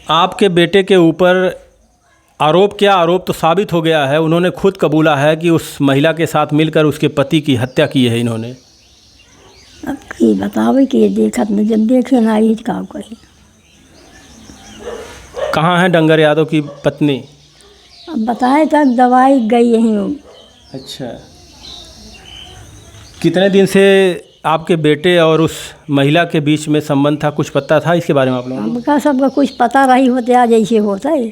आपके बेटे के ऊपर आरोप तो साबित हो गया है, उन्होंने खुद कबूला है कि उस महिला के साथ मिलकर उसके पति की हत्या की है इन्होंने। अब की बतावे कि देखत न, जब देखे ना ही का कही। कहाँ है डंगर यादव की पत्नी? अब बताए तक दवाई गई यहीं वो। अच्छा, कितने दिन से आपके बेटे और उस महिला के बीच में संबंध था, कुछ पता था इसके बारे में आप लोगों को? हमका सबका कुछ पता रही होते आज ऐसे होता है,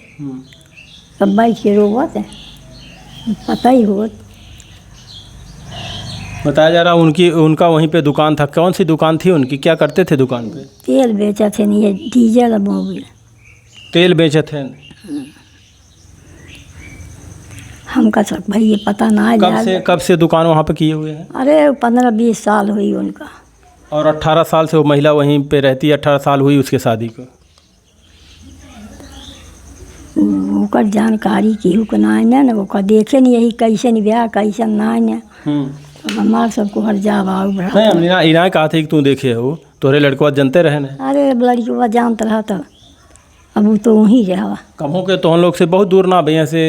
सब बैठ के रोवत है, पता ही होत। बताया जा रहा उनका वहीं पे दुकान था। कौन सी दुकान थी उनकी, क्या करते थे दुकान पे? तेल बेचा थे, नहीं डीजल और मोबिल। तेल बेचे थे। हमका सब भाई ये पता ना है। कब से दुकान वहाँ पे किए हुए हैं? अरे 15-20 साल हुई उनका। और 18 साल से वो महिला वहीं पे रहती है? 18 साल हुई उसके शादी को? ओकर जानकारी केहू को ना है ना, ओकर देखे नहीं यही कैसे नहीं ब्याह कैसे ना है। अब हमार सबको हर जावाऊ बढ़ा। नहीं, हमने इना कहा था कि तू देखे हो, तोरे लड़को जानते रहे ना। अरे लड़की जानता रहा था, अब वो तो वहीं रहा। कमों के तो हम लोग से बहुत दूर ना भैया से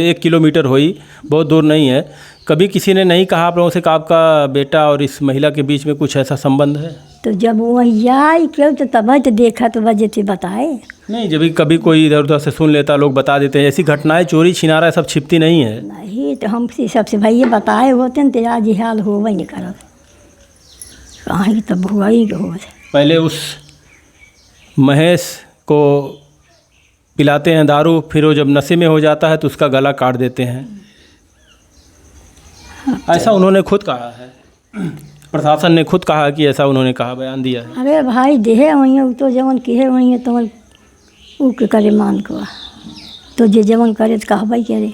1 किलोमीटर हुई, बहुत दूर नहीं है। कभी किसी ने नहीं कहा आप लोगों से कि आपका बेटा और इस महिला के बीच में कुछ ऐसा संबंध है? तो जब वही आई क्यों तो तब तो देखा तो वजह से बताए। नहीं, जब कभी कोई इधर उधर से सुन लेता, लोग बता देते हैं। ऐसी घटनाएं चोरी छिनारा सब छिपती नहीं है। नहीं तो हमसे सबसे भाई ये बताए होते न तो आज ये हाल हो नहीं करत, कहाँ की तब हुआ ही हो। पहले उस महेश को पिलाते हैं दारू, फिर वो जब नशे में हो जाता है तो उसका गला काट देते हैं। ऐसा उन्होंने खुद कहा है, प्रशासन ने खुद कहा कि ऐसा उन्होंने कहा, बयान दिया है। अरे भाई देहे वहीं है तो जवन कहे वहीं है तो ऊ के करे मान को तो जे जवन करे तो कहबई करे।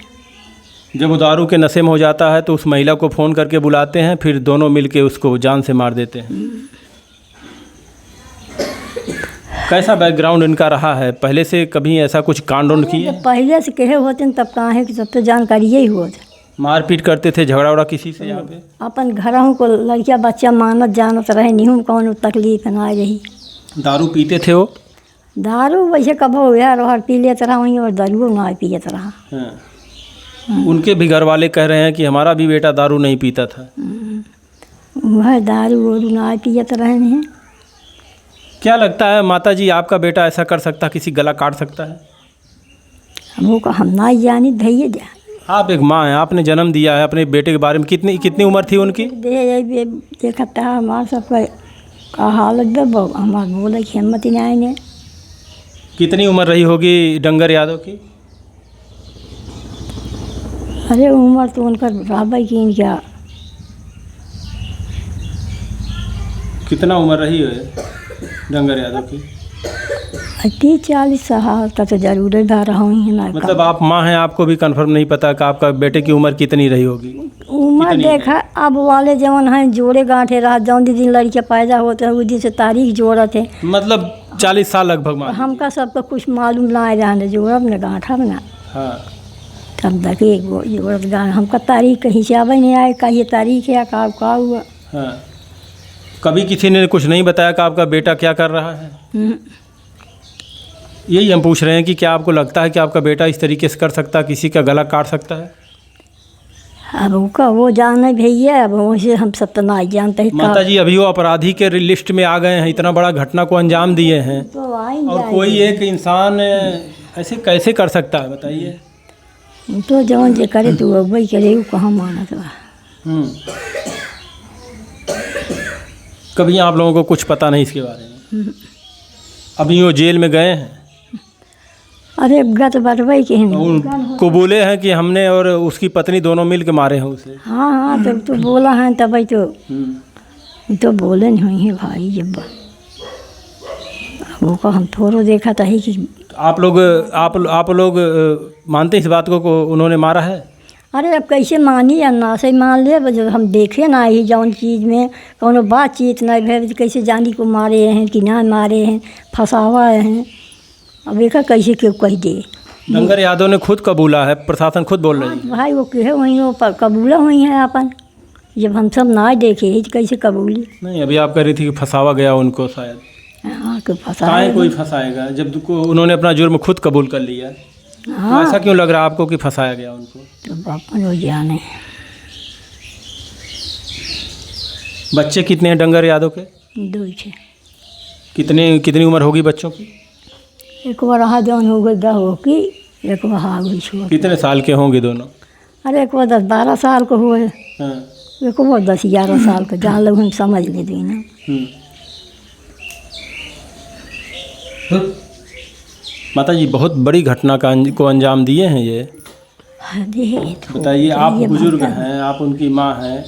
जब वो दारू के नशे में हो जाता है तो उस महिला को फ़ोन करके बुलाते हैं, फिर दोनों मिलके उसको जान से मार देते हैं। कैसा बैकग्राउंड इनका रहा है? पहले से कभी ऐसा कुछ कांड उंड किए? पहले से कहे होते न तब कहाँ है कि सब तो जानकारी यही होत। मारपीट करते थे, झगड़ा उगड़ा किसी से यहाँ पे? अपन घरों को लड़किया बच्चा मानत जानत रहे, नहीं कौन तकलीफ ना रही। दारू पीते थे वो? दारू वैसे कबो यार और पी लेते रहा वहीं, और दारू ना पियत रहा। हाँ। उनके भी घर वाले कह रहे हैं कि हमारा भी बेटा दारू नहीं पीता था। वह दारू वारू ना पियत रहे हैं। क्या लगता है माता जी, आपका बेटा ऐसा कर सकता, किसी गला काट सकता है? वो को हम ना जानी भैया जा। आप एक माँ हैं, आपने जन्म दिया है अपने बेटे के बारे में। कितनी उम्र थी उनकी? देखता है हमारा सबका हालत हमारे बोले कि हिम्मत ही नहीं ने। कितनी उम्र रही होगी डंगर यादव की? अरे उम्र तो उनका राबई की क्या, कितना उम्र रही है डंगर यादव की? 30-40 साल का तो जरूर रहा ही ना। मतलब आप माँ हैं, आपको भी कंफर्म नहीं पता कि आपका बेटे की उम्र कितनी रही होगी? उम्र देखा अब वाले जवन हैं जोड़े गांठे रहा, जौन दिन लड़कियाँ पैदा होते हैं उस दिन से तारीख जोड़त है। मतलब 40 साल लगभग मान। हमका सबका कुछ मालूम ना रहा, जोड़ब न गांठा ना। हाँ। तब देखिए जोड़त गांठ हमका तारीख का हिसाब ही नहीं आए, का ये तारीख है का हुआ। हाँ। कभी किसी ने कुछ नहीं बताया कि आपका बेटा क्या कर रहा है? यही हम पूछ रहे हैं कि क्या आपको लगता है कि आपका बेटा इस तरीके से कर सकता है, किसी का गला काट सकता है? अब वो जाने भैया, अब वैसे हम सब तो ना जानते हैं। माता जी, अभी वो अपराधी के लिस्ट में आ गए हैं, इतना बड़ा घटना को अंजाम दिए हैं, तो और कोई एक इंसान ऐसे कैसे कर सकता है बताइए? तो जवन जे करे तो वही करे, वो कहाँ मानत बा। कभी आप लोगों को कुछ पता नहीं इसके बारे में? अभी वो जेल में गए हैं? अरे गत बटवई के उनको बोले हैं कि हमने और उसकी पत्नी दोनों मिल के मारे हैं उसे? हाँ तब तो बोला है, तब तो बोले नहीं हुई है भाई। जब वो को हम थोड़ा देखा था ही कि आप लोग मानते हैं इस बात को उन्होंने मारा है? अरे अब कैसे मानी या ना से मान ले, जब हम देखे ना ही जौन चीज़ में कोनो बातचीत नहीं भे, कैसे जानी को मारे हैं कि ना मारे हैं, फंसावा हैं। अब एक कैसे क्यों कह दे। डंगर यादव ने खुद कबूला है, प्रशासन खुद बोल रही है। भाई वो कहे वहीं वो कबूला हुई है अपन, जब हम सब ना देखे ही कैसे कबूली। नहीं, अभी आप कह रही थी कि फंसावा गया उनको शायद। हाँ कोई काहे फंसाएगा। कोई फंसाएगा जब उन्होंने अपना जुर्म खुद कबूल कर लिया? तो हाँ ऐसा क्यों लग रहा है आपको कि फंसाया गया उनको? तो बापा लोग जाने। बच्चे कितने हैं डंगर यादव के? 2 छे। कितनी उम्र होगी बच्चों की? एक बार रहा जौन हो गई 10 हो की, एक बार हा गई छो। कितने साल के होंगे दोनों? अरे एक बार 10-12 साल को हुए, हाँ। एक बार 10-11 साल का, जहाँ लोग हम समझ लेते ना। माता जी बहुत बड़ी घटना को अंजाम दिए हैं ये। अरे तो बताइए, आप ये बुजुर्ग बात है। हैं, आप उनकी माँ हैं,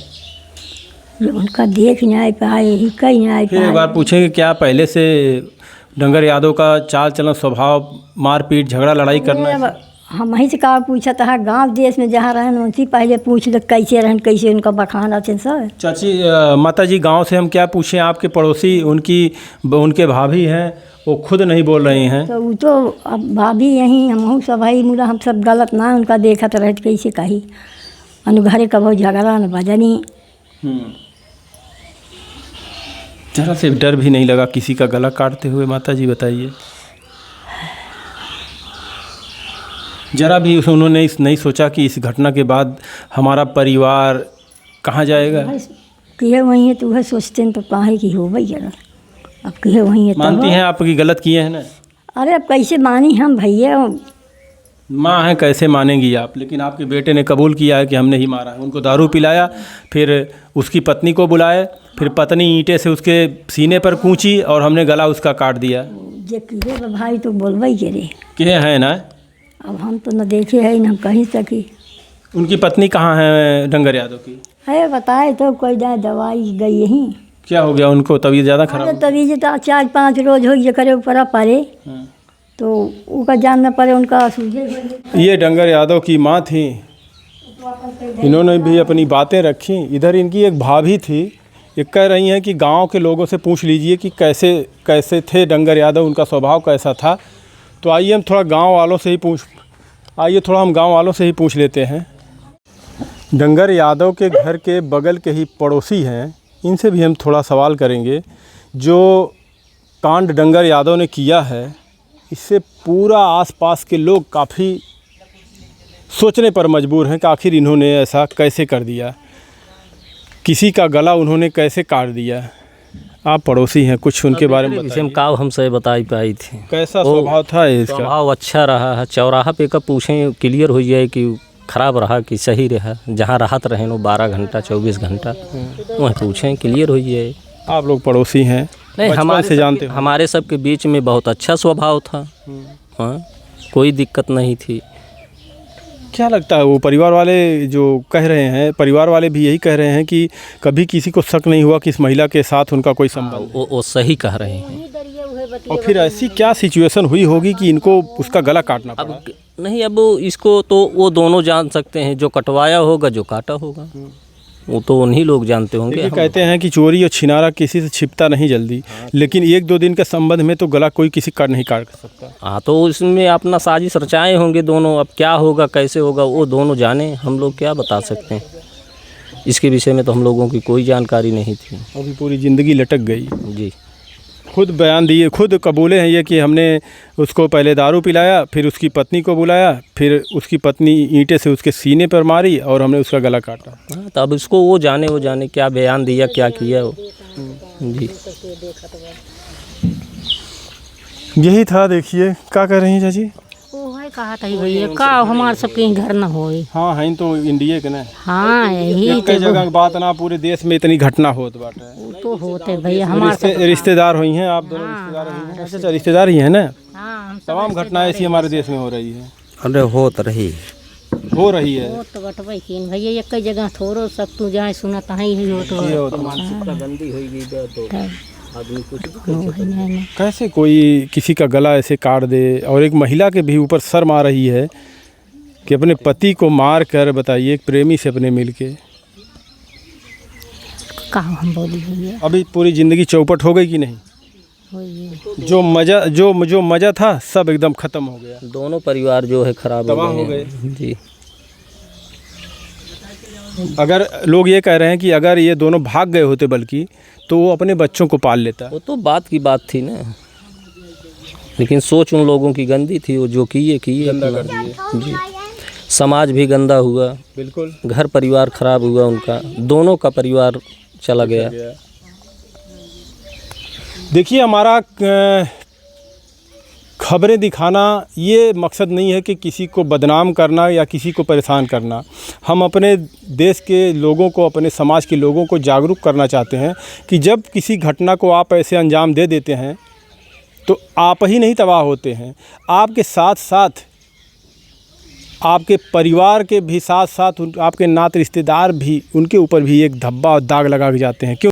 ये उनका देख नहीं पाए, ही कहीं नहीं फिर एक पाए। बार पूछेंगे क्या पहले से डंगर यादव का चाल चलन स्वभाव मारपीट झगड़ा लड़ाई करना है? अब हम वहीं से का पूछा था, गांव देश में जहाँ रहन उनसे पहले पूछ लो कैसे रहन, कैसे उनका बखान आते सर। चाची माता जी गांव से हम क्या पूछें? आपके पड़ोसी उनके भाभी हैं, वो खुद नहीं बोल रही हैं। तो वो तो अब भाभी यहीं हम सब भाई मुला हम सब गलत ना उनका देखा तो रहते कैसे कही घरे का बहुत झगड़ा न भजनी। जरा से डर भी नहीं लगा किसी का गला काटते हुए? माता जी बताइए, जरा भी उन्होंने नहीं सोचा कि इस घटना के बाद हमारा परिवार कहाँ जाएगा? किए वहीं है तो वह सोचते हैं तो कहाँ की हो भाई जरा, अब किए वहीं है तो मानती हैं आपकी गलत किए हैं ना? अरे अब कैसे मानी हम भैया, माँ हैं कैसे मानेंगी आप? लेकिन आपके बेटे ने कबूल किया है कि हमने ही मारा है। उनको दारू पिलाया, फिर उसकी पत्नी को बुलाए, फिर पत्नी ईंटे से उसके सीने पर कूची और हमने गला उसका काट दिया। जे किए तो भाई तो बोलबे करे के हैं ना? अब हम तो न देखे है न हम कहीं सकी। उनकी पत्नी कहाँ है डंगर यादव की? है बताए तो कोई जाए दवाई गई यहीं। क्या हो गया उनको? तबीयत ज़्यादा खराब? अरे तभी जे 4-5 रोज हो करे ऊपर पड़े हाँ। तो उनका जानना पड़े उनका सूझे। ये डंगर यादव की माँ थी, इन्होंने भी अपनी बातें रखी। इधर इनकी एक भाभी थी, ये कह रही हैं कि गांव के लोगों से पूछ लीजिए कि कैसे कैसे थे डंगर यादव, उनका स्वभाव कैसा था। तो आइए हम थोड़ा गांव वालों से ही पूछ लेते हैं। डंगर यादव के घर के बगल के ही पड़ोसी हैं, इनसे भी हम थोड़ा सवाल करेंगे। जो कांड डंगर यादव ने किया है, इससे पूरा आसपास के लोग काफ़ी सोचने पर मजबूर हैं कि आखिर इन्होंने ऐसा कैसे कर दिया, किसी का गला उन्होंने कैसे काट दिया। आप पड़ोसी हैं, कुछ उनके बारे में बताइए। काव हमसे बताई पाई थी कैसा स्वभाव था इसका? स्वभाव अच्छा रहा है। चौराहा पे का पूछें क्लियर हो जाए कि खराब रहा कि सही रहा। जहाँ राहत रहे वो 12 घंटा 24 घंटा वह पूछें क्लियर हो जाए। आप लोग पड़ोसी हैं, नहीं हमारे से जानते हो? हमारे सबके बीच में बहुत अच्छा स्वभाव था। हाँ, कोई दिक्कत नहीं थी। क्या लगता है वो परिवार वाले जो कह रहे हैं, परिवार वाले भी यही कह रहे हैं कि कभी किसी को शक नहीं हुआ कि इस महिला के साथ उनका कोई संबंध? वो सही कह रहे हैं। और फिर ऐसी क्या सिचुएशन हुई होगी कि इनको उसका गला काटना पड़ा? अब नहीं, अब इसको तो वो दोनों जान सकते हैं, जो कटवाया होगा जो काटा होगा वो तो उन्हीं लोग जानते होंगे। ये कहते हैं कि चोरी और छिनारा किसी से छिपता नहीं जल्दी, लेकिन 1-2 दिन के संबंध में तो गला कोई किसी का नहीं काट सकता। हाँ, तो उसमें अपना साजिश रचाए होंगे दोनों। अब क्या होगा कैसे होगा वो दोनों जाने, हम लोग क्या बता सकते हैं। इसके विषय में तो हम लोगों की कोई जानकारी नहीं थी। अभी पूरी ज़िंदगी लटक गई। जी, खुद बयान दिए, खुद कबूले हैं ये कि हमने उसको पहले दारू पिलाया, फिर उसकी पत्नी को बुलाया, फिर उसकी पत्नी ईंटे से उसके सीने पर मारी और हमने उसका गला काटा। हाँ, तो अब इसको वो जाने क्या बयान दिया क्या किया वो। जी, यही था। देखिए क्या कर रही हैं चाची? वो है कहा था भैया का हमारे सब कहीं घर न होए। हाँ हैं तो इंडिया के ना। हाँ यही एक कई जगह की बात ना, पूरे देश में इतनी घटना होत बाटे। तो होते भैया हमारे रिश्तेदार हुई हैं आप दोनों? रिश्तेदार हुई हैं? अच्छा, रिश्तेदार ही हैं ना? हाँ हम तमाम घटनाएं ऐसी हमारे देश में हो रही है। अरे होत रही है। वो तो बटबै की भैया एक कई जगह थोड़ो सब तू जाए सुना तहाँ ही हो तो गंदी हो गई आदमी कुछ कैसे कोई किसी का गला ऐसे काट दे, और एक महिला के भी ऊपर शर्म आ रही है कि अपने पति को मार कर, बताइए, एक प्रेमी से अपने मिलके। कहा हम बोली भैया अभी पूरी ज़िंदगी चौपट हो गई कि नहीं? जो मज़ा था सब एकदम ख़त्म हो गया। दोनों परिवार जो है खराब तबाह हो गए। जी, अगर लोग ये कह रहे हैं कि अगर ये दोनों भाग गए होते बल्कि, तो वो अपने बच्चों को पाल लेता। वो तो बात की बात थी ना। लेकिन सोच उन लोगों की गंदी थी, वो जो किए गंदा कर दिए। जी। समाज भी गंदा हुआ, बिल्कुल घर परिवार खराब हुआ, उनका दोनों का परिवार चला गया। देखिए, हमारा खबरें दिखाना ये मकसद नहीं है कि किसी को बदनाम करना या किसी को परेशान करना। हम अपने देश के लोगों को, अपने समाज के लोगों को जागरूक करना चाहते हैं कि जब किसी घटना को आप ऐसे अंजाम दे देते हैं तो आप ही नहीं तबाह होते हैं, आपके साथ साथ आपके परिवार के भी साथ साथ आपके नाते रिश्तेदार भी, उनके ऊपर भी एक धब्बा और दाग लगा के जाते हैं। क्यों?